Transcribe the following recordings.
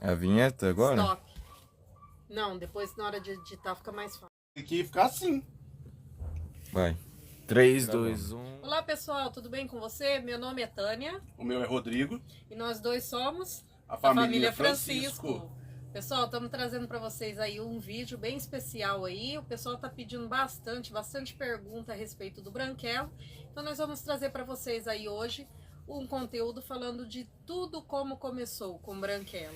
A vinheta agora? Stop. Não, depois na hora de editar fica mais fácil. Tem que ficar assim. Vai. 3, 2, 1. Olá pessoal, tudo bem com você? Meu nome é Tânia. O meu é Rodrigo. E nós dois somos A família Francisco. Pessoal, estamos trazendo para vocês aí um vídeo bem especial aí. O pessoal tá pedindo bastante pergunta a respeito do branquelo. Então nós vamos trazer para vocês aí hoje um conteúdo falando de tudo como começou com o branquelo.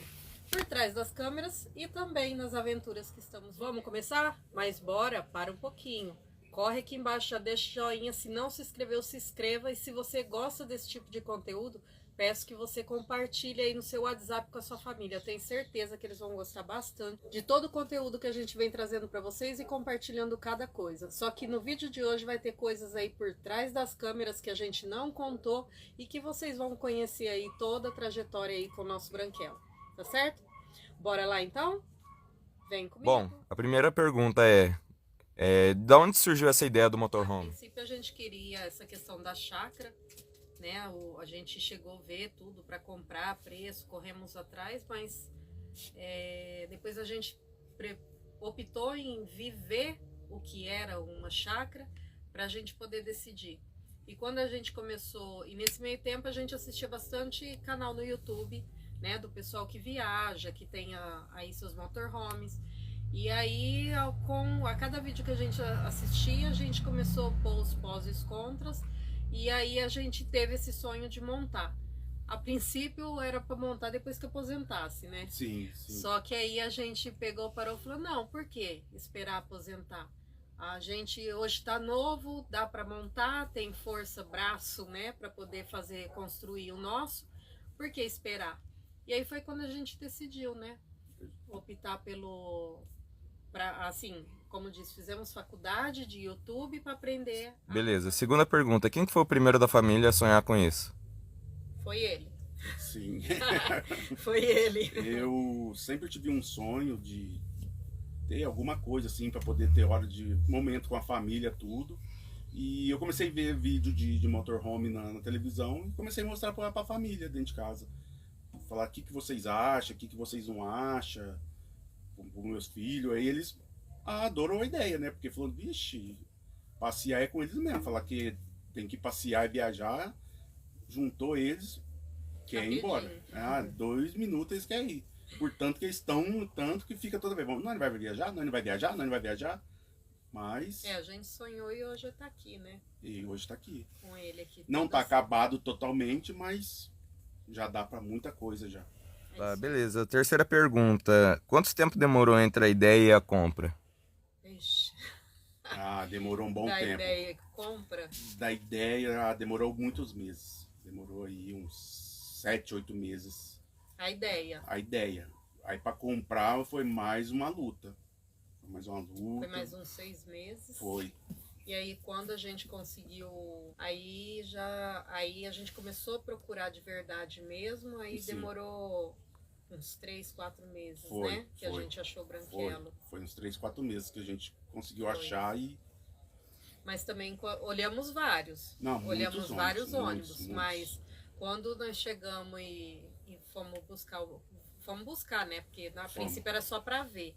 Por trás das câmeras e também nas aventuras que estamos. Vamos começar? Mas bora, para um pouquinho. Corre aqui embaixo, já deixa o joinha. Se não se inscreveu, se inscreva. E se você gosta desse tipo de conteúdo, peço que você compartilhe aí no seu WhatsApp com a sua família. Eu tenho certeza que eles vão gostar bastante de todo o conteúdo que a gente vem trazendo para vocês e compartilhando cada coisa. Só que no vídeo de hoje vai ter coisas aí por trás das câmeras que a gente não contou e que vocês vão conhecer aí toda a trajetória aí com o nosso branquelo. Tá certo? Bora lá então? Vem comigo. Bom, a primeira pergunta é de onde surgiu essa ideia do A motorhome? princípio a gente queria essa questão da chácara, né? A gente chegou a ver tudo para comprar, preço, corremos atrás, mas depois a gente optou em viver o que era uma chácara para a gente poder decidir. E quando a gente começou, e nesse meio tempo a gente assistia bastante canal no YouTube, né? Do pessoal que viaja, que tem aí seus motorhomes. E aí, a cada vídeo que a gente assistia, a gente começou a pôr os pós e os contras. E aí a gente teve esse sonho de montar. A princípio era para montar depois que aposentasse, né? Sim. Só que aí a gente pegou, parou e falou, não, por que esperar aposentar? A gente hoje tá novo, dá para montar, tem força, braço, né? Para poder construir o nosso. Por que esperar? E aí foi quando a gente decidiu, né? Optar assim, como disse, fizemos faculdade de YouTube para aprender. Beleza, segunda pergunta. Quem que foi o primeiro da família a sonhar com isso? Foi ele. Sim. Foi ele. Eu sempre tive um sonho de ter alguma coisa assim para poder ter hora de momento com a família, tudo. E eu comecei a ver vídeo de motorhome na televisão e comecei a mostrar para a família dentro de casa. Falar o que vocês acham, o que vocês não acham, com meus filhos. Aí eles adoram a ideia, né? Porque falando, vixe, passear é com eles mesmo. Falar que tem que passear e viajar, juntou eles, quer ir embora. 2 minutos eles querem ir. Portanto que eles estão, tanto que fica toda vez, não, ele vai viajar, não, ele vai viajar, não, ele vai viajar. Mas... a gente sonhou e hoje tá aqui, né? E hoje tá aqui. Com ele aqui. Não tá acabado totalmente, mas já dá pra muita coisa já. Tá, beleza. Terceira pergunta. Quanto tempo demorou entre a ideia e a compra? Ixi. Demorou um bom tempo. Da ideia e compra? Da ideia, demorou muitos meses. Demorou aí uns 7, 8 meses. A ideia. Aí pra comprar foi mais uma luta. Foi mais uns 6 meses. Foi. E aí quando a gente conseguiu, aí a gente começou a procurar de verdade mesmo, aí Sim. Demorou uns 3, 4 meses, Foi. Que a gente achou o branquelo. Foi uns 3, 4 meses que a gente conseguiu achar e... Mas também olhamos vários. Não, olhamos vários ônibus, muitos. Mas quando nós chegamos e fomos buscar, né? Porque na princípio era só para ver.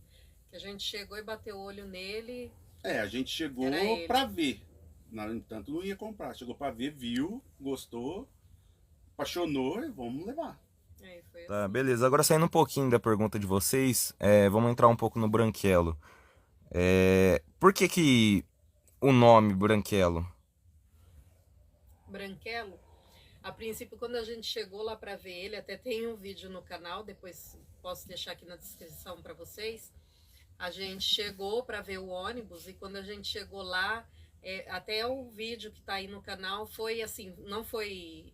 Que a gente chegou e bateu o olho nele. A gente chegou pra ver. No entanto, não ia comprar. Chegou pra ver, viu, gostou, apaixonou e vamos levar. Foi Tá, assim. beleza. Agora saindo um pouquinho da pergunta de vocês, vamos entrar um pouco no branquelo. Por que o nome branquelo? Branquelo? A princípio, quando a gente chegou lá para ver ele, até tem um vídeo no canal, depois posso deixar aqui na descrição para vocês. A gente chegou para ver o ônibus e quando a gente chegou lá, até o vídeo que está aí no canal foi assim, não foi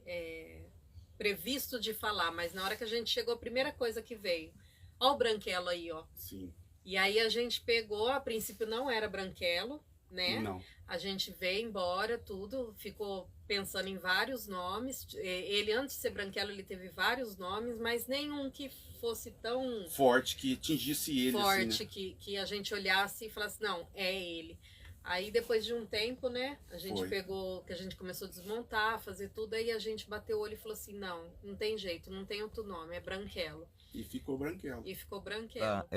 previsto de falar, mas na hora que a gente chegou, a primeira coisa que veio, ó o branquelo aí, ó. Sim. E aí a gente pegou, a princípio não era branquelo, né? Não. A gente veio embora, tudo, ficou pensando em vários nomes. Ele, antes de ser branquelo, ele teve vários nomes, mas nenhum que fosse tão forte, que atingisse ele. Forte, assim, né? que a gente olhasse e falasse, não, é ele. Aí depois de um tempo, né, a gente pegou, que a gente começou a desmontar, fazer tudo, aí a gente bateu o olho e falou assim, não tem jeito, não tem outro nome, é branquelo. E ficou branquelo. E ficou branquelo. Tá,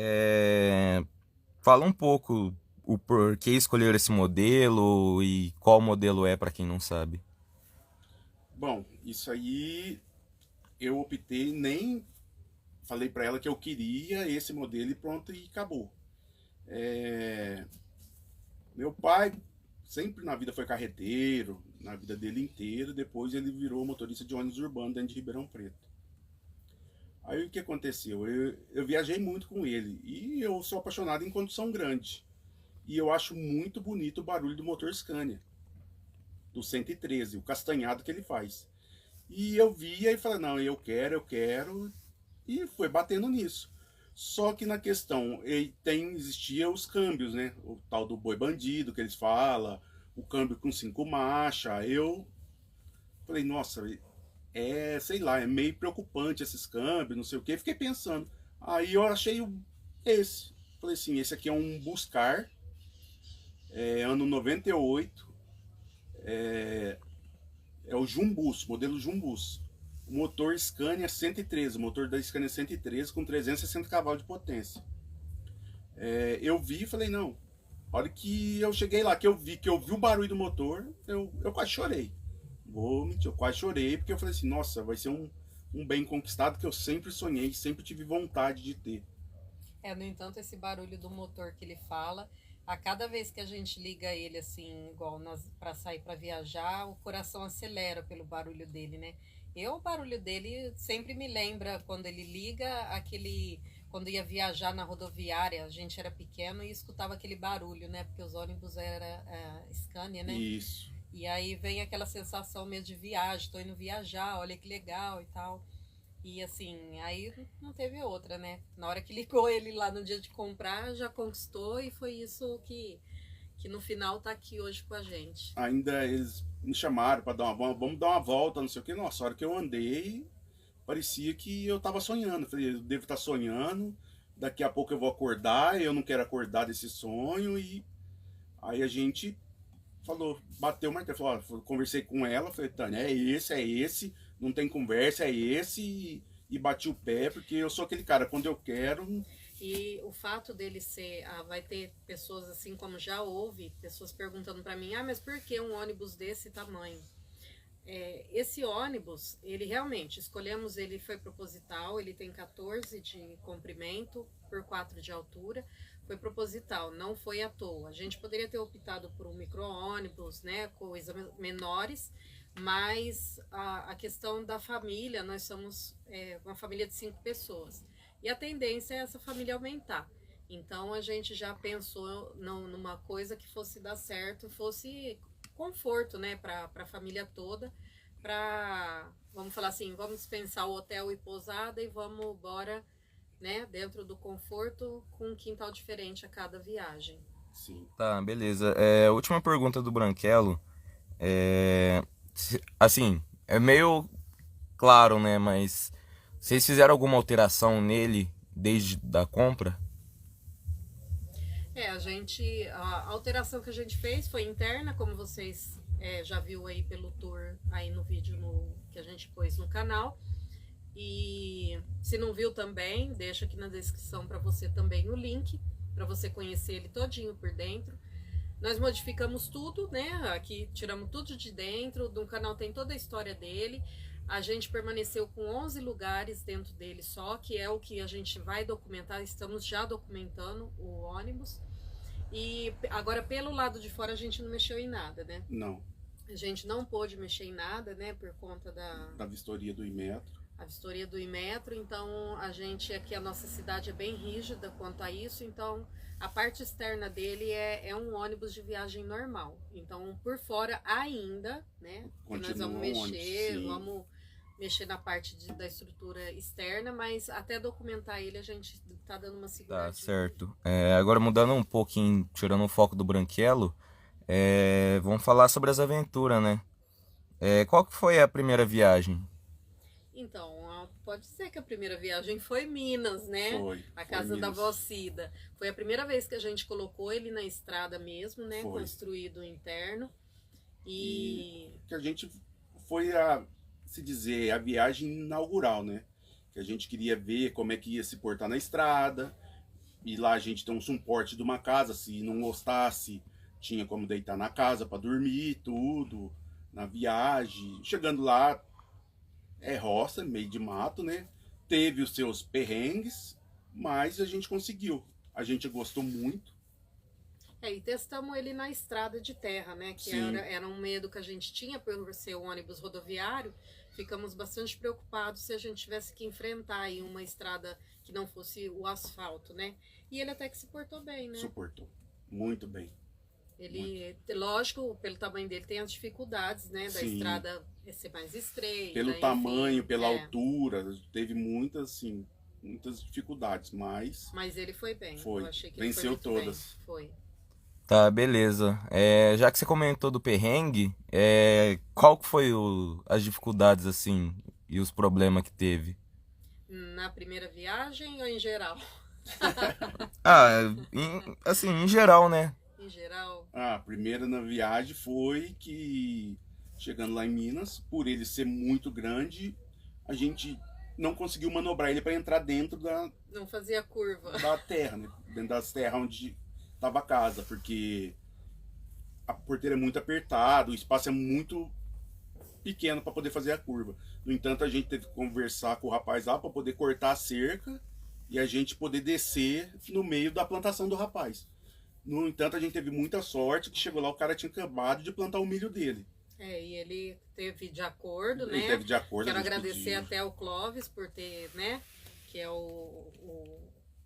fala um pouco o porquê escolher esse modelo e qual modelo é, para quem não sabe. Bom, isso aí eu optei, nem falei para ela que eu queria esse modelo e pronto, e acabou. Meu pai sempre na vida foi carreteiro, na vida dele inteira, depois ele virou motorista de ônibus urbano dentro de Ribeirão Preto. Aí o que aconteceu? Eu viajei muito com ele e eu sou apaixonado em condução grande. E eu acho muito bonito o barulho do motor Scania, do 113, o castanhado que ele faz. E eu via e falei, não, eu quero, e foi batendo nisso. Só que na questão, existia os câmbios, né? O tal do boi bandido que eles falam, o câmbio com 5 marchas. Eu falei, nossa, sei lá, é meio preocupante esses câmbios, não sei o que. Fiquei pensando. Aí eu achei esse. Falei assim, esse aqui é um Buscar, ano 98, é o Jumbus, modelo Jumbus. O motor Scania 113, o motor da Scania 113 com 360 cavalos de potência. Eu vi e falei, não. A hora que eu cheguei lá, que eu vi o barulho do motor, eu quase chorei. Vou mentir, eu quase chorei, porque eu falei assim, nossa, vai ser um bem conquistado que eu sempre sonhei, sempre tive vontade de ter. No entanto, esse barulho do motor que ele fala, a cada vez que a gente liga ele assim, igual para sair para viajar, o coração acelera pelo barulho dele, né? O barulho dele sempre me lembra quando ele liga quando ia viajar na rodoviária, a gente era pequeno e escutava aquele barulho, né? Porque os ônibus era Scania, né? Isso. E aí vem aquela sensação mesmo de viagem, tô indo viajar, olha que legal e tal. E assim, aí não teve outra, né? Na hora que ligou ele lá no dia de comprar, já conquistou e foi isso que no final tá aqui hoje com a gente. Ainda eles me chamaram para vamos dar uma volta, não sei o que. Nossa, a hora que eu andei, parecia que eu tava sonhando. Eu falei, eu devo estar sonhando, daqui a pouco eu vou acordar, eu não quero acordar desse sonho. E aí a gente falou, bateu o martelo, falou, conversei com ela, falei, Tânia, é esse, não tem conversa, é esse, e bati o pé, porque eu sou aquele cara, quando eu quero. E o fato dele ser, vai ter pessoas assim como já houve, pessoas perguntando para mim, mas por que um ônibus desse tamanho? Esse ônibus, ele realmente, escolhemos, ele foi proposital, ele tem 14 de comprimento por 4 de altura, foi proposital, não foi à toa. A gente poderia ter optado por um micro-ônibus, né, coisas menores, mas a questão da família, nós somos uma família de 5 pessoas. E a tendência é essa família aumentar. Então a gente já pensou numa coisa que fosse dar certo, fosse conforto, né, para a família toda, vamos falar assim, vamos dispensar o hotel e pousada e vamos embora, né, dentro do conforto, com um quintal diferente a cada viagem. Sim. Tá, beleza. Última pergunta do Branquelo. Assim, é meio claro, né, mas vocês fizeram alguma alteração nele desde a compra? A alteração que a gente fez foi interna, como vocês já viu aí pelo tour, aí no vídeo que a gente pôs no canal. E se não viu também, deixa aqui na descrição para você também o link, para você conhecer ele todinho por dentro. Nós modificamos tudo, né? Aqui tiramos tudo de dentro, no canal tem toda a história dele. A gente permaneceu com 11 lugares dentro dele só, que é o que a gente vai documentar, estamos já documentando o ônibus. E agora pelo lado de fora a gente não mexeu em nada, né? Não. A gente não pôde mexer em nada, né? Por conta da vistoria do Inmetro. A vistoria do Inmetro, então a gente aqui, a nossa cidade é bem rígida quanto a isso, então a parte externa dele é um ônibus de viagem normal. Então por fora ainda, né? Nós vamos mexer, vamos mexer na parte da estrutura externa, mas até documentar ele a gente tá dando uma seguradinha. Tá, certo. Agora mudando um pouquinho, tirando o foco do Branquelo, vamos falar sobre as aventuras, né? Qual que foi a primeira viagem? Então, pode ser que a primeira viagem foi Minas, né? A casa da vó Cida. Foi a primeira vez que a gente colocou ele na estrada mesmo, né? Construído interno. E que a gente foi se dizer, a viagem inaugural, né? que a gente queria ver como é que ia se portar na estrada. E lá a gente tem um suporte de uma casa, se não gostasse, tinha como deitar na casa para dormir, tudo, na viagem. Chegando lá, é roça, meio de mato, né? Teve os seus perrengues, mas a gente conseguiu. A gente gostou muito. E testamos ele na estrada de terra, né? Que era um medo que a gente tinha por ser um ônibus rodoviário. Ficamos bastante preocupados se a gente tivesse que enfrentar aí uma estrada que não fosse o asfalto, né? E ele até que se portou bem, né? Suportou. Muito bem. Ele, lógico, pelo tamanho dele, tem as dificuldades, né? Da estrada ser mais estreita. Pelo enfim, tamanho, pela altura, teve muitas, assim, muitas dificuldades, mas... Mas ele foi bem. Foi. Eu achei que Venceu ele foi muito todas. bem. Foi. Tá, beleza. Já que você comentou do perrengue, qual que foi as dificuldades, assim, e os problemas que teve? Na primeira viagem ou em geral? Assim, em geral, né? Em geral. A primeira na viagem foi que, chegando lá em Minas, por ele ser muito grande, a gente não conseguiu manobrar ele para entrar dentro Não fazia curva. da terra, né? Dentro das terras onde estava a casa, porque a porteira é muito apertada, o espaço é muito pequeno para poder fazer a curva. No entanto, a gente teve que conversar com o rapaz lá para poder cortar a cerca e a gente poder descer no meio da plantação do rapaz. No entanto, a gente teve muita sorte que chegou lá, o cara tinha acabado de plantar o milho dele. E ele teve de acordo, né? Ele teve de acordo. Quero agradecer até o Clóvis por ter, né? Que é o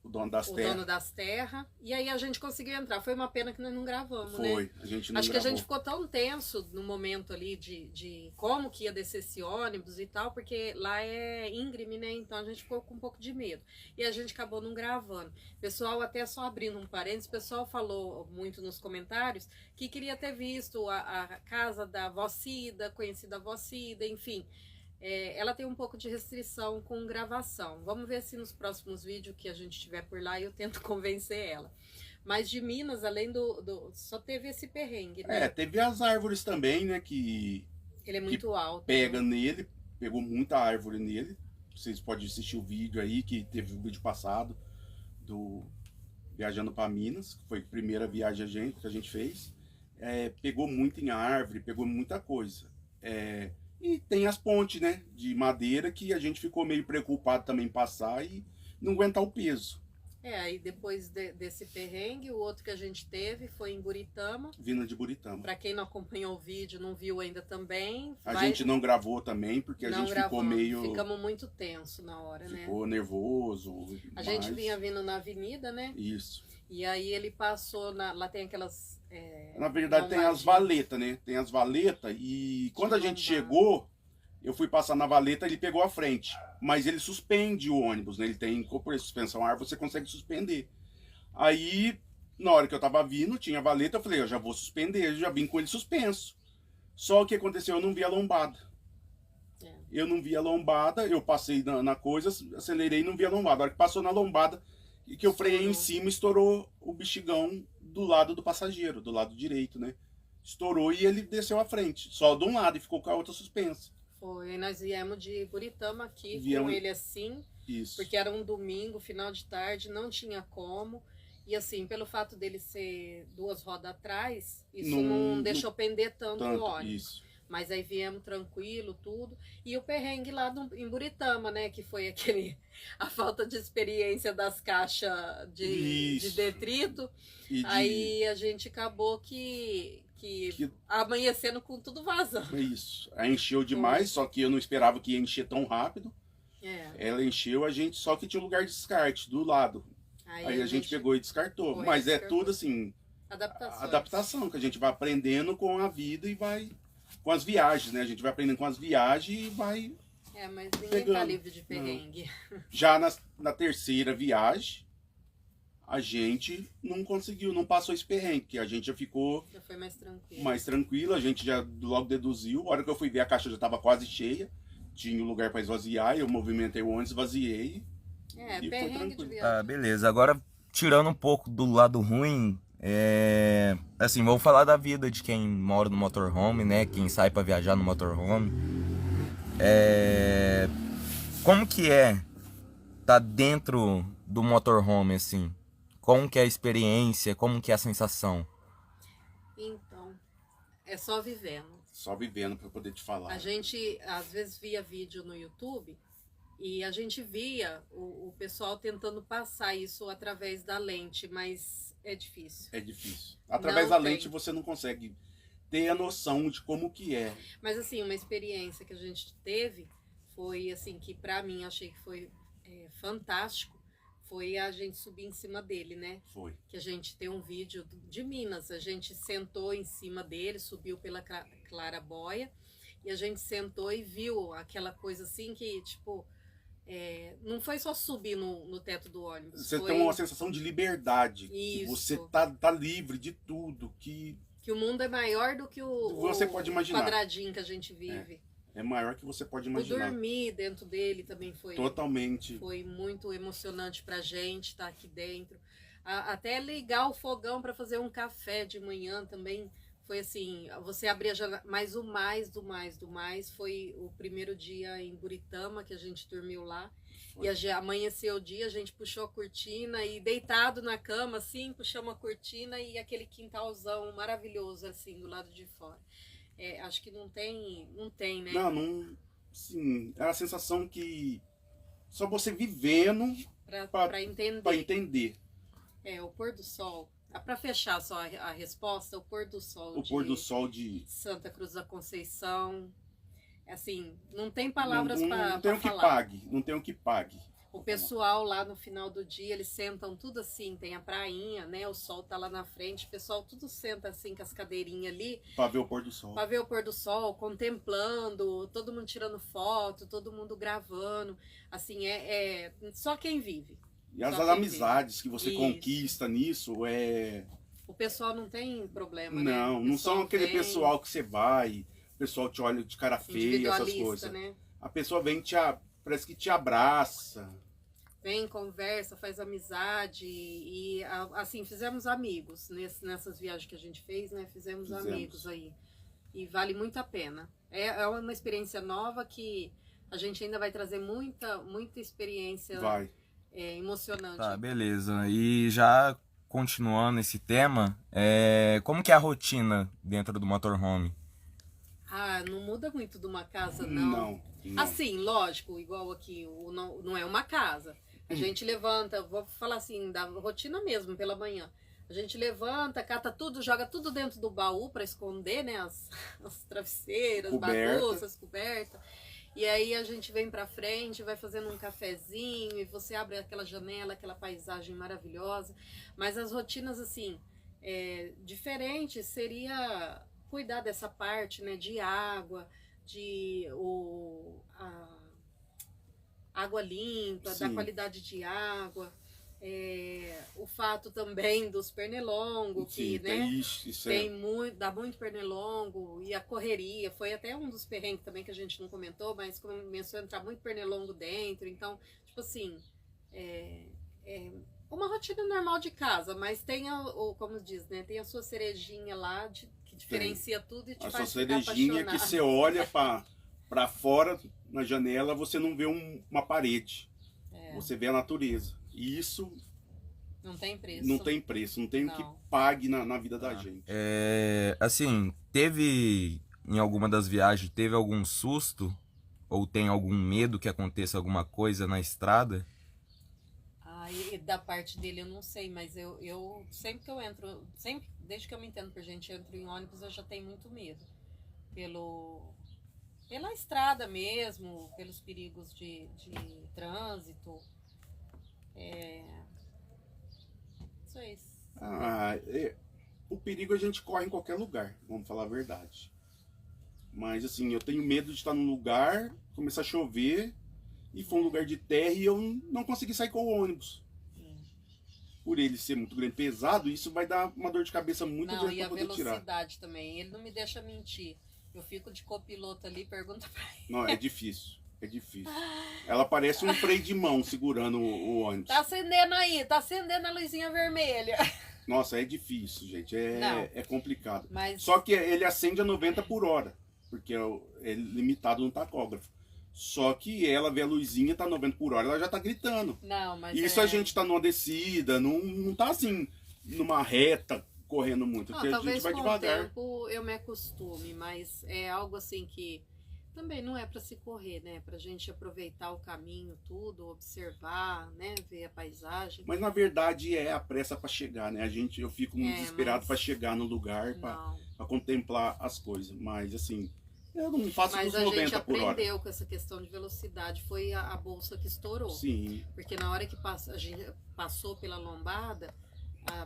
dono das terras. O dono das terras. E aí a gente conseguiu entrar. Foi uma pena que nós não gravamos, né? Foi, a gente não Acho gravou. que a gente ficou tão tenso no momento ali de como que ia descer esse ônibus e tal, porque lá é íngreme, né? Então a gente ficou com um pouco de medo. E a gente acabou não gravando. Pessoal, até só abrindo um parênteses, o pessoal falou muito nos comentários que queria ter visto a casa da vó Cida, conhecida a vó Cida, enfim. Ela tem um pouco de restrição com gravação. Vamos ver se nos próximos vídeos que a gente tiver por lá eu tento convencer ela. Mas de Minas, além só teve esse perrengue, né? Teve as árvores também, né? Que ele é muito alto. Pega nele, pegou muita árvore nele. Vocês podem assistir o vídeo aí, que teve o vídeo passado do Viajando para Minas, que foi a primeira viagem que a gente fez. Pegou muito em árvore, pegou muita coisa. E tem as pontes, né, de madeira que a gente ficou meio preocupado também em passar e não aguentar o peso. Aí depois desse perrengue, o outro que a gente teve foi em Buritama. Vindo de Buritama. Para quem não acompanhou o vídeo, não viu ainda também. A gente não gravou também, porque a gente ficou meio... Ficamos muito tenso na hora, né? Ficou nervoso. A gente vinha vindo na avenida, né? Isso. E aí ele passou, lá tem aquelas... Na verdade tem as valetas, né? Tem as valetas e quando a gente chegou, eu fui passar na valeta, ele pegou a frente. Mas ele suspende o ônibus, né? Ele tem, por suspensão ar, você consegue suspender. Aí, na hora que eu tava vindo, tinha a valeta, eu falei, eu já vou suspender, eu já vim com ele suspenso. Só que aconteceu, eu não vi a lombada. Eu não vi a lombada, eu passei na coisa, acelerei e não vi a lombada. A hora que passou na lombada, e que eu freiei em cima, estourou o bexigão do lado do passageiro, do lado direito, né? Estourou e ele desceu à frente, só de um lado, e ficou com a outra suspensa. Foi, nós viemos de Buritama aqui com ele assim, isso. Porque era um domingo, final de tarde, não tinha como. E assim, pelo fato dele ser duas rodas atrás, isso não deixou pender tanto o ônibus. Isso. Mas aí viemos tranquilo, tudo. E o perrengue lá em Buritama, né? Que foi a falta de experiência das caixas de detrito. Aí a gente acabou que amanhecendo com tudo vazando. Isso. Aí encheu demais, só que eu não esperava que ia encher tão rápido. Ela encheu a gente, só que tinha um lugar de descarte do lado. Aí a gente pegou e descartou. Mas tudo assim, adaptação, que a gente vai aprendendo com a vida e vai... Com as viagens, né? A gente vai aprendendo com as viagens e vai... mas ninguém tá livre de perrengue. Já na terceira viagem, a gente não conseguiu, não passou esse perrengue, que a gente já ficou... Já foi mais tranquilo. A gente já logo deduziu. A hora que eu fui ver, a caixa já estava quase cheia. Tinha um lugar para esvaziar, eu movimentei o ônibus, esvaziei. E perrengue foi tranquilo. de viagem. Beleza. Agora, tirando um pouco do lado ruim... assim, vamos falar da vida de quem mora no motorhome, né? Quem sai para viajar no motorhome. Como que é tá dentro do motorhome, assim? Como que é a experiência, como que é a sensação? Então, é só vivendo. Só vivendo para poder te falar. A gente, às vezes, via vídeo no YouTube e a gente via o pessoal tentando passar isso através da lente, mas é difícil. É difícil. Através da lente você não consegue ter a noção de como que é. Mas assim, uma experiência que a gente teve foi assim, que pra mim achei que foi fantástico, foi a gente subir em cima dele, né? Foi. Que a gente tem um vídeo de Minas, a gente sentou em cima dele, subiu pela claraboia, e a gente sentou e viu aquela coisa assim que, tipo, não foi só subir no teto do ônibus. Você foi... tem uma sensação de liberdade. Isso. Que você tá livre de tudo. Que o mundo é maior do que você pode imaginar. Quadradinho que a gente vive. É maior que você pode imaginar. O dormir dentro dele também foi... Totalmente. Foi muito emocionante pra gente estar aqui dentro. Até ligar o fogão para fazer um café de manhã também foi assim, você abria a janela, mas o mais do mais foi o primeiro dia em Buritama, que a gente dormiu lá. Foi. E amanheceu o dia, a gente puxou a cortina e deitado na cama, assim, puxamos a cortina e aquele quintalzão maravilhoso, assim, do lado de fora. Acho que não tem, né? Não, sim, é a sensação que só você vivendo para entender. Para entender. O pôr do sol. Para fechar só a resposta, o pôr do sol. O pôr do sol de Santa Cruz da Conceição. Assim, não tem palavras para falar. Não tem o que pague, não tem o que pague. O pessoal lá no final do dia, eles sentam tudo assim, tem a prainha, né? O sol tá lá na frente, o pessoal tudo senta assim com as cadeirinhas ali. Para ver o pôr do sol. Para ver o pôr do sol, contemplando, todo mundo tirando foto, todo mundo gravando. Assim, só quem vive. E as amizades que você conquista nisso O pessoal não tem problema, né? Não são aquele pessoal que você vai, o pessoal te olha de cara feia, essas coisas. Né? A pessoa vem parece que te abraça. Vem, conversa, faz amizade e assim, fizemos amigos nessas viagens que a gente fez, né? Fizemos amigos aí. E vale muito a pena. É uma experiência nova que a gente ainda vai trazer muita experiência. Vai. Emocionante. Tá, beleza. E já continuando esse tema, como que é a rotina dentro do motorhome? Não muda muito de uma casa, não. Assim, lógico, igual aqui, não é uma casa. A gente levanta, vou falar assim, da rotina mesmo, pela manhã. A gente levanta, cata tudo, joga tudo dentro do baú para esconder, né? As travesseiras, bagunças, cobertas. E aí a gente vem pra frente, vai fazendo um cafezinho e você abre aquela janela, aquela paisagem maravilhosa. Mas as rotinas, assim, diferentes seria cuidar dessa parte, né, de água, água limpa, Sim. da qualidade de água. O fato também dos pernilongos, que, né, dá muito pernilongo, e a correria, foi até um dos perrengues também que a gente não comentou, mas começou a entrar muito pernilongo dentro, então, tipo assim, uma rotina normal de casa, mas tem como diz, né, tem a sua cerejinha lá, que diferencia tudo e te faz ficar apaixonado. A sua cerejinha que você olha pra fora, na janela, você não vê uma parede, você vê a natureza. E isso não tem preço. Não tem preço, não tem o que pague na vida da gente. Assim, teve em alguma das viagens, teve algum susto? Ou tem algum medo que aconteça alguma coisa na estrada? E da parte dele eu não sei, mas eu sempre que eu entro, desde que eu me entendo por gente, eu entro em ônibus, eu já tenho muito medo. Pela estrada mesmo, pelos perigos de trânsito. Isso é isso. O perigo a gente corre em qualquer lugar, vamos falar a verdade. Mas assim, eu tenho medo de estar num lugar, começar a chover, e for um lugar de terra e eu não conseguir sair com o ônibus. Por ele ser muito grande, pesado, isso vai dar uma dor de cabeça muito grande para poder tirar. E a velocidade também, ele não me deixa mentir. Eu fico de copiloto ali, pergunta pra ele. Não, é difícil. É difícil. Ela parece um freio de mão segurando o ônibus. Tá acendendo aí, tá acendendo a luzinha vermelha. Nossa, é difícil, gente. É complicado. Mas... Só que ele acende a 90 por hora, porque é limitado no tacógrafo. Só que ela vê a luzinha, tá 90 por hora, ela já tá gritando. Não, mas Isso a gente tá numa descida, não tá assim, numa reta, correndo muito, Não, porque a talvez gente vai com devagar. o tempo eu me acostume, mas é algo assim que também não é para se correr, né? Pra gente aproveitar o caminho, tudo, observar, né? Ver a paisagem. Mas na verdade é a pressa para chegar, né? Eu fico desesperado mas- para chegar no lugar, para Não. contemplar as coisas. Mas assim, eu não faço Mas dos a gente 90 por hora. aprendeu com essa questão de velocidade, foi a bolsa que estourou. Sim, Porque na hora que a gente passou pela lombada,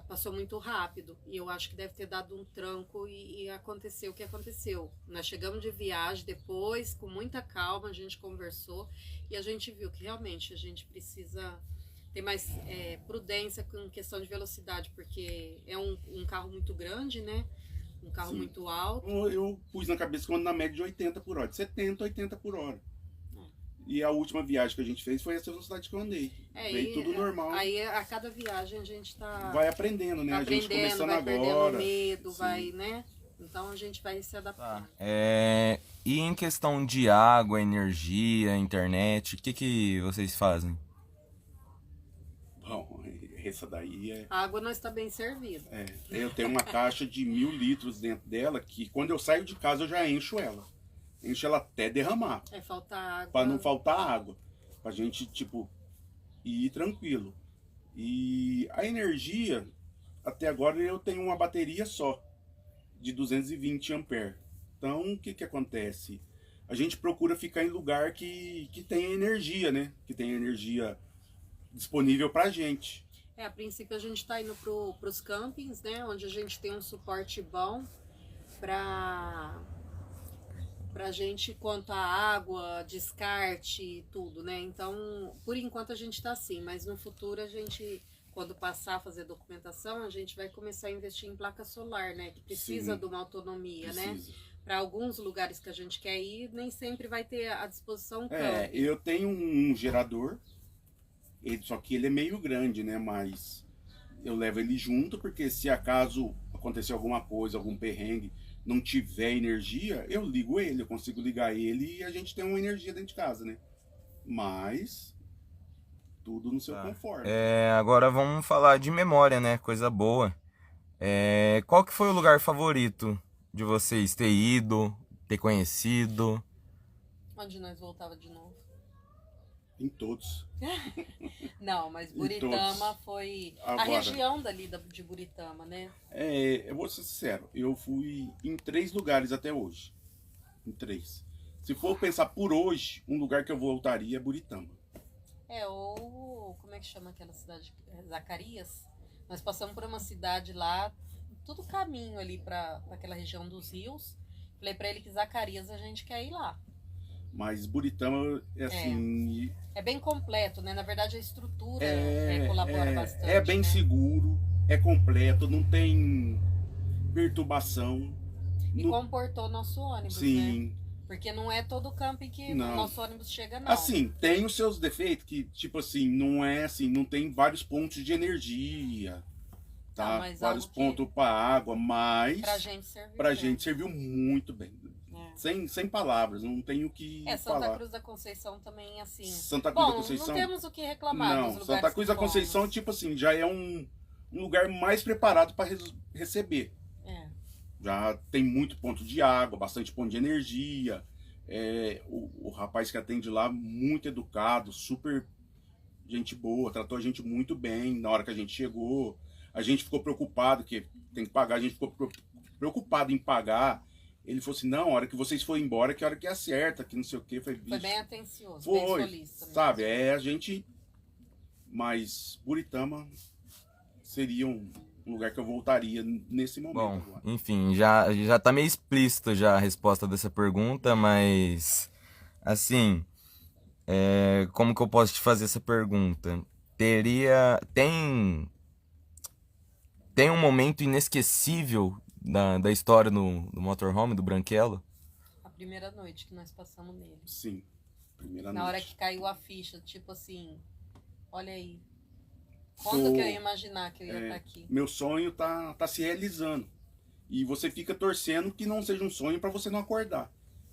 passou muito rápido. E eu acho que deve ter dado um tranco e aconteceu o que aconteceu. Nós chegamos de viagem depois, com muita calma, a gente conversou e a gente viu que realmente a gente precisa ter mais prudência com questão de velocidade, porque é um carro muito grande, né? Um carro Sim. muito alto. eu pus na cabeça que eu ando na média de 80 por hora, de 70, 80 por hora. E a última viagem que a gente fez foi essa velocidade que eu andei. Veio tudo normal. Aí a cada viagem a gente tá Vai aprendendo, né? tá A gente aprendendo, começando vai agora. perdendo medo, Sim. vai, né? Então a gente vai se adaptando. E em questão de água, energia, internet, o que vocês fazem? Bom, essa daí é. A água não está bem servida. Eu tenho uma caixa de 1000 litros dentro dela que quando eu saio de casa eu já encho ela. Encho ela até derramar. Falta água. Pra não faltar água. Pra gente, tipo, ir tranquilo. E a energia, até agora eu tenho uma bateria só, de 220 amperes. Então, o que acontece? A gente procura ficar em lugar que tenha energia, né? Que tenha energia disponível pra gente. A princípio a gente está indo para os campings, né? Onde a gente tem um suporte bom para gente quanto a água, descarte, tudo, né? Então, por enquanto a gente está assim, mas no futuro a gente, quando passar a fazer documentação, a gente vai começar a investir em placa solar, né? Que precisa Sim, de uma autonomia, né? precisa. Para alguns lugares que a gente quer ir, nem sempre vai ter à disposição um camping. Eu tenho um gerador, só que ele é meio grande, né? Mas eu levo ele junto, porque se acaso acontecer alguma coisa, algum perrengue, não tiver energia, eu ligo ele, eu consigo ligar ele e a gente tem uma energia dentro de casa, né? Mas tudo no seu conforto. Agora vamos falar de memória, né? Coisa boa. Qual que foi o lugar favorito de vocês ter ido, ter conhecido? Onde nós voltava de novo? Em todos. Não, mas Em Buritama todos. foi Agora. a região dali de Buritama, né? Eu vou ser sincero, eu fui em 3 lugares até hoje. Em 3. Se for pensar por hoje, um lugar que eu voltaria é Buritama. Ou como é que chama aquela cidade? Zacarias. Nós passamos por uma cidade lá, tudo caminho ali para aquela região dos rios. Falei para ele que Zacarias a gente quer ir lá. Mas Buritama é assim. É bem completo, né? Na verdade a estrutura colabora bastante. É bem né? seguro, é completo, não tem perturbação. E comportou nosso ônibus, né? Sim. Porque não é todo camping que Não. o nosso ônibus chega, não. Assim, tem os seus defeitos, que, tipo assim, não é assim, não tem vários pontos de energia, tá? Ah, mas Vários algo que- pontos para água, mas Pra gente servir. pra bem. gente serviu muito bem. Sem palavras, não tenho o que Santa falar. Cruz da Conceição também, assim. Santa Cruz Bom, da Conceição? não temos o que reclamar Não, dos lugares Santa Cruz que da Conceição, fomos. tipo assim, já é um lugar mais preparado para receber. Já tem muito ponto de água, bastante ponto de energia. O rapaz que atende lá, muito educado, super gente boa, tratou a gente muito bem na hora que a gente chegou. A gente ficou preocupado, que tem que pagar, a gente ficou preocupado em pagar. Ele falou assim, não, a hora que vocês forem embora, que a hora que acerta, que não sei o que. Foi bem atencioso, bem Foi, solícito. mesmo. sabe, a gente... Mas Buritama seria um lugar que eu voltaria nesse momento Bom, agora. enfim, já tá meio explícito já a resposta dessa pergunta, mas assim, como que eu posso te fazer essa pergunta? Tem um momento inesquecível da história do motorhome, do Branquelo? A primeira noite que nós passamos nele. Sim, primeira Na hora noite. que caiu a ficha, tipo assim, olha aí. Quando que eu ia imaginar que eu ia estar aqui? Meu sonho tá se realizando. E você fica torcendo que não seja um sonho para você não acordar.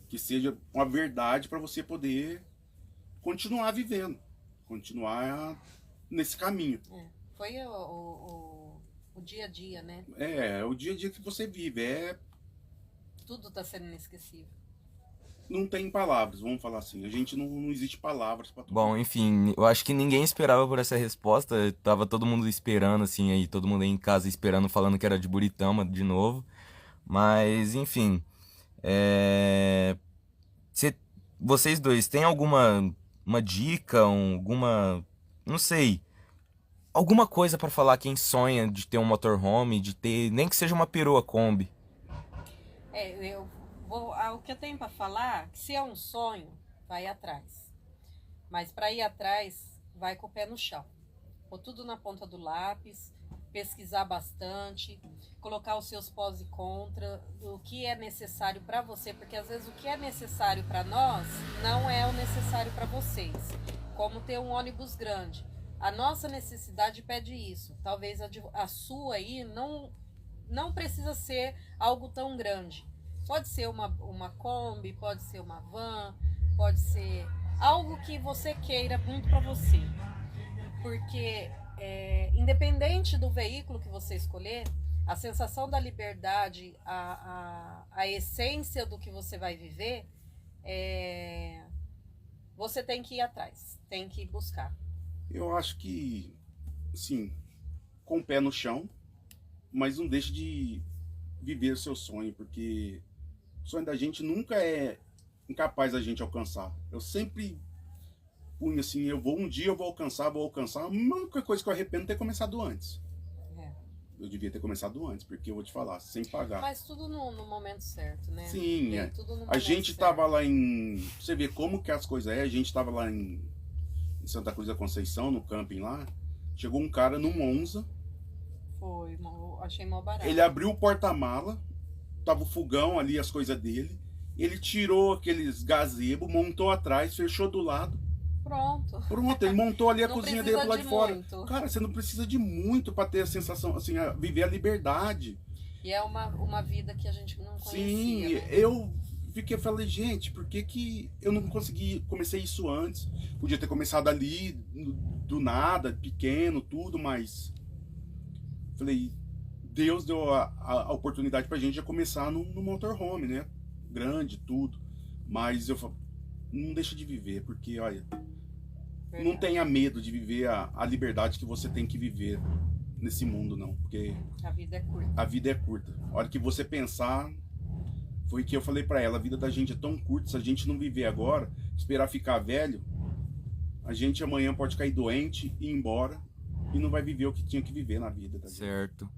Que seja uma verdade para você poder continuar vivendo, continuar nesse caminho. Foi o dia a dia, né? É o dia a dia que você vive, Tudo tá sendo inesquecível. não tem palavras, vamos falar assim, a gente não existe palavras para tudo. Bom, enfim, eu acho que ninguém esperava por essa resposta. Tava todo mundo esperando, assim, aí todo mundo aí em casa esperando, falando que era de Buritama de novo. Mas, enfim, é... cê- vocês dois têm alguma uma dica, alguma, não sei, alguma coisa pra falar quem sonha de ter um motorhome, de ter, nem que seja uma perua Kombi? O que eu tenho para falar, que se é um sonho, vai atrás. Mas para ir atrás, vai com o pé no chão. Pôr tudo na ponta do lápis, pesquisar bastante, colocar os seus pós e contra, o que é necessário para você, porque às vezes o que é necessário para nós não é o necessário para vocês. Como ter um ônibus grande. A nossa necessidade pede isso. Talvez a sua aí não precisa ser algo tão grande. Pode ser uma Kombi, pode ser uma van, pode ser algo que você queira muito para você. Porque, independente do veículo que você escolher, a sensação da liberdade, a essência do que você vai viver, você tem que ir atrás, tem que buscar. Eu acho que, sim, com o pé no chão, mas não deixe de viver o seu sonho, porque o sonho da gente nunca é incapaz da gente alcançar. Eu sempre punho assim, um dia eu vou alcançar. A única coisa que eu arrependo é ter começado antes. Eu devia ter começado antes, porque eu vou te falar, sem pagar. Mas tudo no momento certo, né? Sim, Tudo no a momento gente certo. tava lá em... Você vê como que as coisas a gente tava lá em Santa Cruz da Conceição, no camping lá. Chegou um cara num Monza. Foi, achei mó barato. Ele abriu o porta-mala, tava o fogão ali, as coisas dele. Ele tirou aqueles gazebos, montou atrás, fechou do lado. Pronto, ele montou ali a cozinha dele lá de fora. Muito. Cara, você não precisa de muito para ter a sensação, assim, viver a liberdade. E é uma vida que a gente não conhecia. Sim, né? eu falei, gente, por que eu não comecei isso antes? Podia ter começado ali, do nada, pequeno, tudo, mas... Falei, Deus deu a oportunidade pra gente já começar no motorhome, né? Grande, tudo. Mas eu falo, não deixa de viver, porque, olha... Verdade. Não tenha medo de viver a liberdade que você tem que viver nesse mundo, não. Porque a vida é curta. A vida é curta. A hora que você pensar, foi que eu falei pra ela, a vida da gente é tão curta, se a gente não viver agora, esperar ficar velho, a gente amanhã pode cair doente, ir embora, e não vai viver o que tinha que viver na vida da gente. Certo.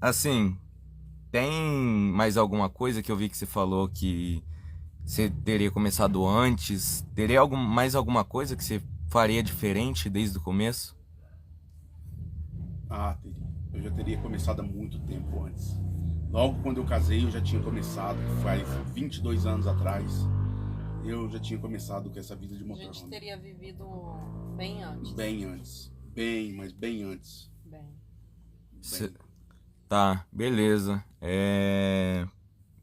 Assim, tem mais alguma coisa que eu vi que você falou que você teria começado antes? Teria mais alguma coisa que você faria diferente desde o começo? Ah, teria. Eu já teria começado há muito tempo antes. Logo quando eu casei, eu já tinha começado, faz 22 anos atrás, eu já tinha começado com essa vida de motorhome. A gente teria vivido bem antes. Bem antes. Mas bem antes. Bem. Tá, beleza.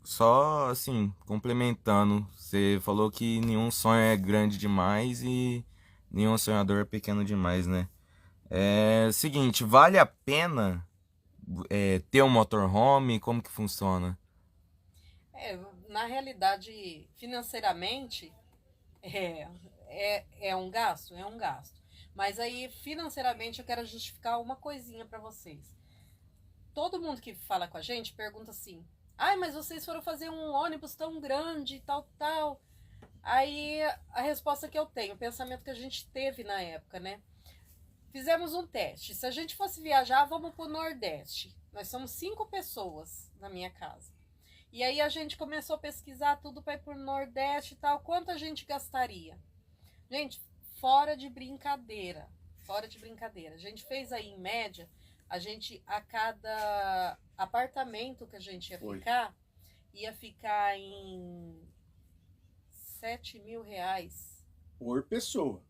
Só assim, complementando, você falou que nenhum sonho é grande demais e nenhum sonhador é pequeno demais, né? Seguinte, vale a pena ter um motorhome? Como que funciona? Na realidade, financeiramente, é um gasto? É um gasto. Mas aí, financeiramente, eu quero justificar uma coisinha para vocês. Todo mundo que fala com a gente pergunta assim, mas vocês foram fazer um ônibus tão grande, tal. Aí, a resposta que eu tenho, o pensamento que a gente teve na época, né? Fizemos um teste. Se a gente fosse viajar, vamos pro Nordeste. Nós somos 5 pessoas na minha casa. E aí a gente começou a pesquisar tudo para ir pro Nordeste e tal. Quanto a gente gastaria? Gente, fora de brincadeira. A gente fez aí, em média, a cada apartamento que a gente ia ficar em 7 mil reais. Por pessoa.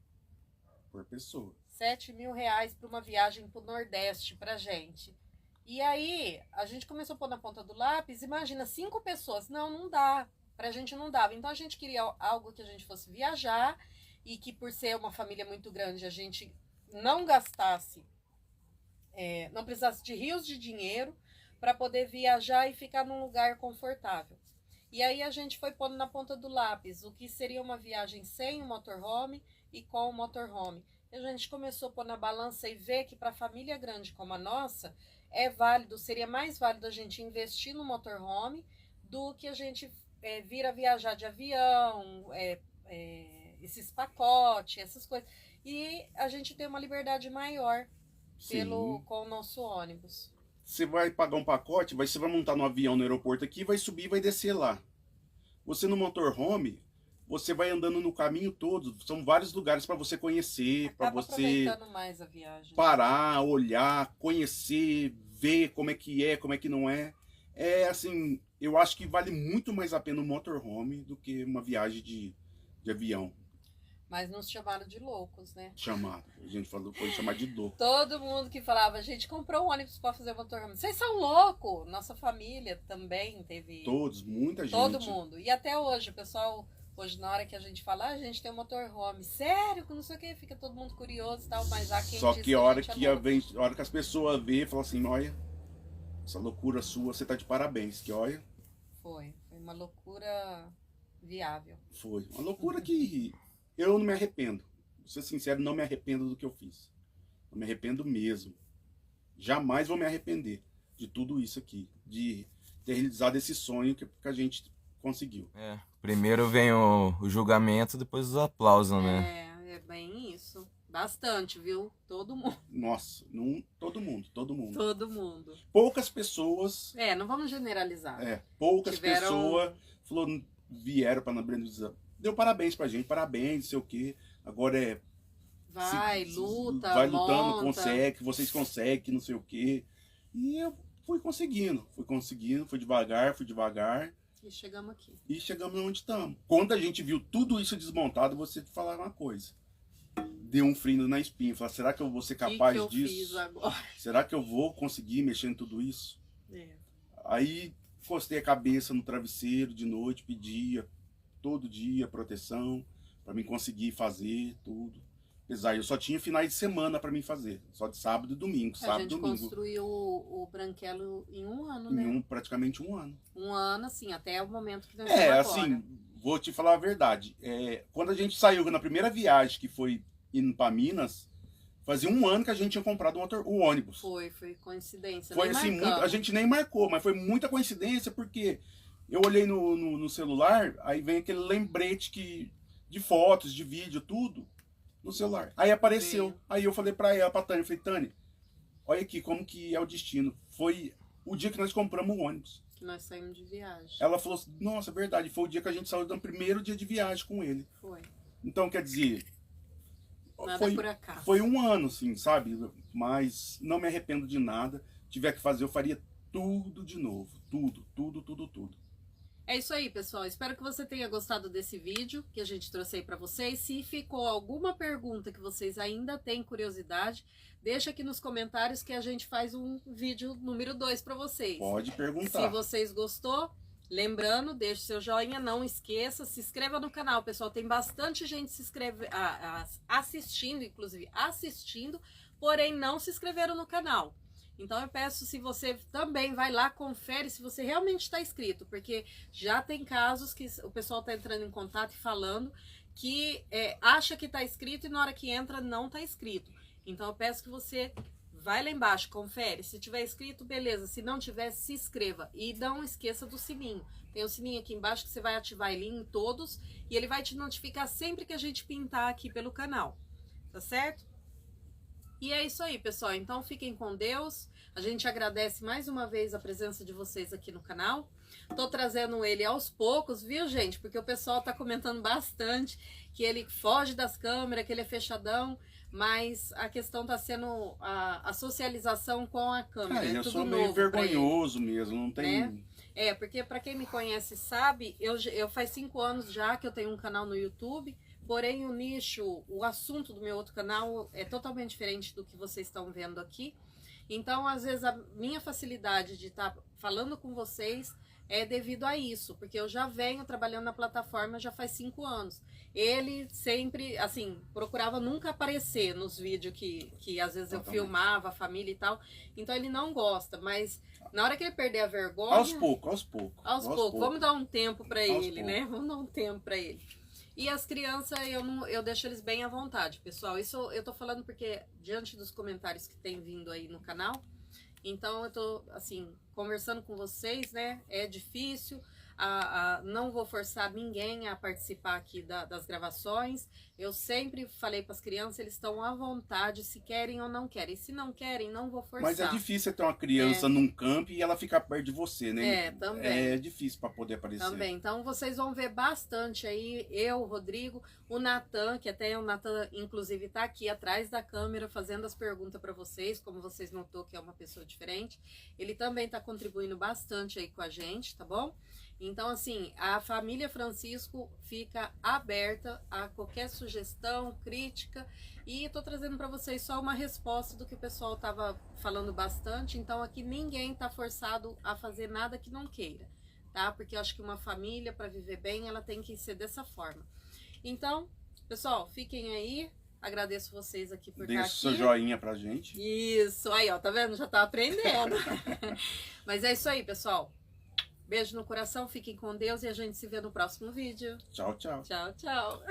7 mil reais para uma viagem pro Nordeste pra gente. E aí, a gente começou a pôr na ponta do lápis, imagina, 5 pessoas. Não dá. pra gente não dava. Então a gente queria algo que a gente fosse viajar e que por ser uma família muito grande a gente não gastasse, não precisasse de rios de dinheiro para poder viajar e ficar num lugar confortável. E aí a gente foi pondo na ponta do lápis o que seria uma viagem sem o motorhome e com o motorhome. E a gente começou a pôr na balança e ver que para família grande como a nossa, é válido, seria mais válido a gente investir no motorhome do que a gente vir a viajar de avião, esses pacotes, essas coisas. E a gente tem uma liberdade maior com o nosso ônibus. Você vai pagar um pacote, você vai montar no avião no aeroporto aqui, vai subir e vai descer lá. Você no motorhome, você vai andando no caminho todo, são vários lugares para você conhecer, para você aproveitando mais a viagem. Parar, olhar, conhecer, ver como é que não é. É assim, eu acho que vale muito mais a pena um motorhome do que uma viagem de avião. Mas nos chamaram de loucos, né? Chamaram. A gente foi chamar de louco. Todo mundo que falava, a gente comprou um ônibus para fazer motorhome. Vocês são loucos! Nossa família também teve. Todos, muita gente. Todo mundo. E até hoje, o pessoal, hoje na hora que a gente fala, a gente tem um motorhome. Sério? Não sei o que, fica todo mundo curioso e tal, mas há quem Só diz que a hora a hora que as pessoas vê, falam assim, olha, essa loucura sua, você tá de parabéns. Que olha. Foi uma loucura viável. Foi. Uma loucura que eu não me arrependo. Vou ser sincero, não me arrependo do que eu fiz. Não me arrependo mesmo. Jamais vou me arrepender de tudo isso aqui. De ter realizado esse sonho que a gente conseguiu. Primeiro vem o julgamento, depois os aplausos, né? É bem isso. Bastante, viu? Todo mundo. Nossa, todo mundo. Todo mundo. Poucas pessoas... não vamos generalizar. Poucas pessoas vieram para Ana dizer, deu parabéns pra gente, parabéns, não sei o quê. Agora luta, vai lutando, monta. consegue, vocês conseguem, não sei o quê. E eu fui conseguindo, fui devagar. E chegamos aqui. E chegamos onde estamos. Quando a gente viu tudo isso desmontado, você falar uma coisa. Deu um frio na espinha. Falar, será que eu vou ser capaz que eu disso? Fiz agora? Será que eu vou conseguir mexer em tudo isso? Aí encostei a cabeça no travesseiro de noite, pedia todo dia proteção para mim conseguir fazer tudo. Apesar, eu só tinha finais de semana para mim fazer, só de sábado e domingo. A gente construiu o Branquelo em um ano, né? Praticamente um ano. Um ano, assim, até o momento que nós estamos agora. Assim, vou te falar a verdade. Quando a gente saiu na primeira viagem, que foi indo para Minas, fazia um ano que a gente tinha comprado o ônibus. Foi coincidência. Foi assim, a gente nem marcou, mas foi muita coincidência, porque eu olhei no celular, aí vem aquele lembrete de fotos, de vídeo, tudo no celular. Aí apareceu. Aí eu falei pra Tânia, Tânia, olha aqui como que é o destino. Foi o dia que nós compramos o ônibus. Que nós saímos de viagem. Ela falou assim, nossa, verdade, foi o dia que a gente saiu do primeiro dia de viagem com ele. Foi. Então, quer dizer... Nada por acaso. Foi um ano, assim, sabe? Mas não me arrependo de nada. Se tiver que fazer, eu faria tudo de novo. Tudo. É isso aí, pessoal. Espero que você tenha gostado desse vídeo que a gente trouxe aí para vocês. Se ficou alguma pergunta que vocês ainda têm curiosidade, deixa aqui nos comentários que a gente faz um vídeo número 2 para vocês. Pode perguntar. Se vocês gostou, lembrando, deixe seu joinha, não esqueça, se inscreva no canal, pessoal. Tem bastante gente assistindo, porém não se inscreveram no canal. Então eu peço, se você também vai lá, confere se você realmente está inscrito, porque já tem casos que o pessoal está entrando em contato e falando que acha que está inscrito e na hora que entra não está inscrito. Então eu peço que você vai lá embaixo, confere, se tiver inscrito, beleza, se não tiver, se inscreva e não esqueça do sininho. Tem o sininho aqui embaixo que você vai ativar ele em todos e ele vai te notificar sempre que a gente pintar aqui pelo canal, tá certo? E é isso aí, pessoal. Então fiquem com Deus. A gente agradece mais uma vez a presença de vocês aqui no canal. Tô trazendo ele aos poucos, viu, gente? Porque o pessoal tá comentando bastante que ele foge das câmeras, que ele é fechadão. Mas a questão tá sendo a socialização com a câmera. Eu sou meio vergonhoso mesmo, não tem... Porque pra quem me conhece sabe, eu faz 5 anos já que eu tenho um canal no YouTube. Porém, o nicho, o assunto do meu outro canal é totalmente diferente do que vocês estão vendo aqui. Então, às vezes, a minha facilidade de estar falando com vocês é devido a isso, porque eu já venho trabalhando na plataforma já faz 5 anos. Ele sempre, assim, procurava nunca aparecer nos vídeos que às vezes eu filmava a família e tal. Então ele não gosta, mas na hora que ele perder a vergonha... Aos poucos. Vamos dar um tempo para ele, né? Vamos dar um tempo para ele. E as crianças, eu deixo eles bem à vontade, pessoal. Isso eu tô falando porque, diante dos comentários que tem vindo aí no canal, então eu tô, assim, conversando com vocês, né? É difícil, não vou forçar ninguém a participar aqui das gravações. Eu sempre falei para as crianças, eles estão à vontade, se querem ou não querem. Se não querem, não vou forçar. Mas é difícil ter uma criança num campo e ela ficar perto de você, né? Também. É difícil para poder aparecer. Também. Então vocês vão ver bastante aí, eu, o Rodrigo, o Natan, que até o Natan, inclusive, tá aqui atrás da câmera fazendo as perguntas para vocês, como vocês notou que é uma pessoa diferente. Ele também tá contribuindo bastante aí com a gente, tá bom? Então, assim, a família Francisco fica aberta a qualquer sugestão, crítica, e tô trazendo para vocês só uma resposta do que o pessoal tava falando bastante. Então, aqui ninguém tá forçado a fazer nada que não queira, tá? Porque eu acho que uma família, para viver bem, ela tem que ser dessa forma. Então, pessoal, fiquem aí. Agradeço vocês aqui por estar aqui. Deixa seu joinha pra gente. Isso, aí ó, tá vendo? Já tá aprendendo. Mas é isso aí, pessoal. Beijo no coração, fiquem com Deus e a gente se vê no próximo vídeo. Tchau, tchau. Tchau, tchau.